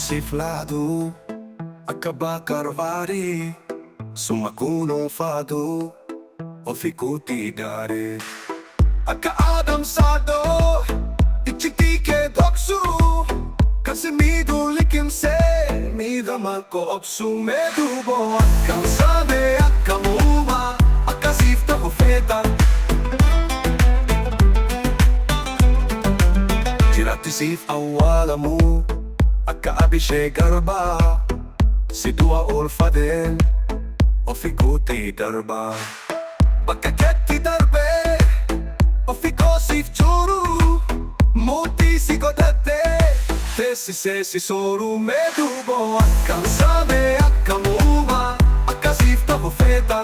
siflado, akabakarvari, sumakunong fado, o fikuti dare. Akaadam sado, ichitike doksu, kasimido likimse, midaman ko opsu medubo. Akam sabe, akamuma, akasifta hufeta. Tiratisif awalamu, akaabishe garba, sidua ulfaden, o fikuti darba. Pagkaketi darbe, o fikosif churu, muti sigodate, tesi sesi soru medubo. Akam sabe, akamuma, akasifta hufeta.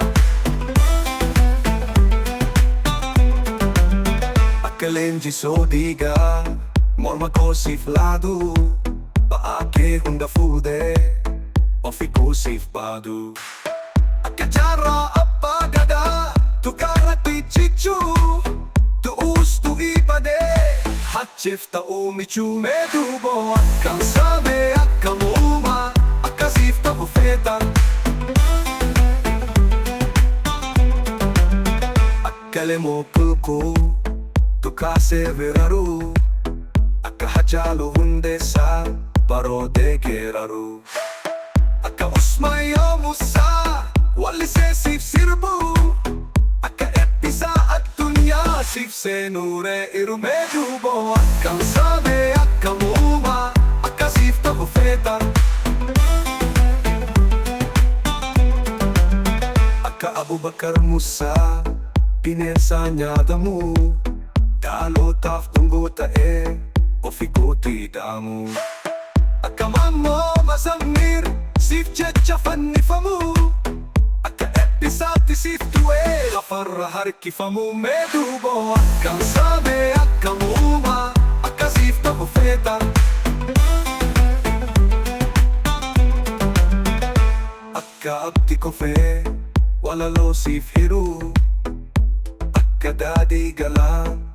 Akalenji sodiga, morma ko siflado, paake hunda fude, o fikusif badu. Akajara apagada, tukarati chichu, tuus tu ibade, hachifta umichu medubo. Akam sabe, akamuma, akasifta hufeta. Akalemo pulko, tukase veraru, akahachalo hundesa, parode keraru. Aka usmayo musa, wali se sif sirbu, aka episa at dunya, sif se nure irumedubo. Akam sabe, akamuma, aka sif ta hufeta. Aka Abu Bakar Musa, pinensa niya damu, dalo taf tunggu tae, o fikuti damu. Akamamo mazamir, sif checha fannifamu, aka episati sif tue, la farra harkifamu medubo. Akam sabe, akamuma, aka sif ta hufeta. Aka abdi kofe, wala lo sif hiru, kadadi galang,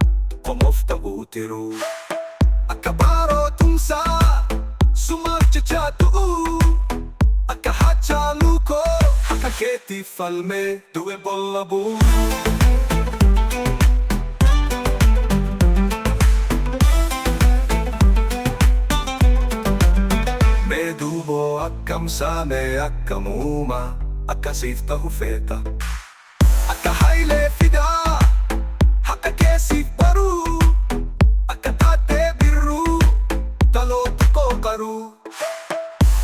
komofta utiru. Akabaro tungsa, sumarchachatu, akahachaluko, akaketi falme, due bollabu. Medubo akam same akamuma, akasifta hufeta. Akahaile fida, akakesif baru, akatate biru, taloto ko karu.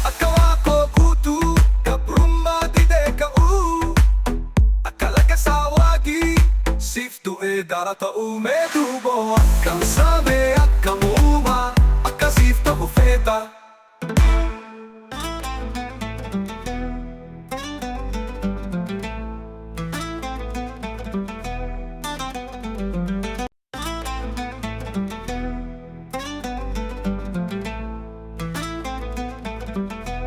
Akawako kutu, kabruma dide u, akalaga sawagi, sif tu e darata u medubo. Akam sa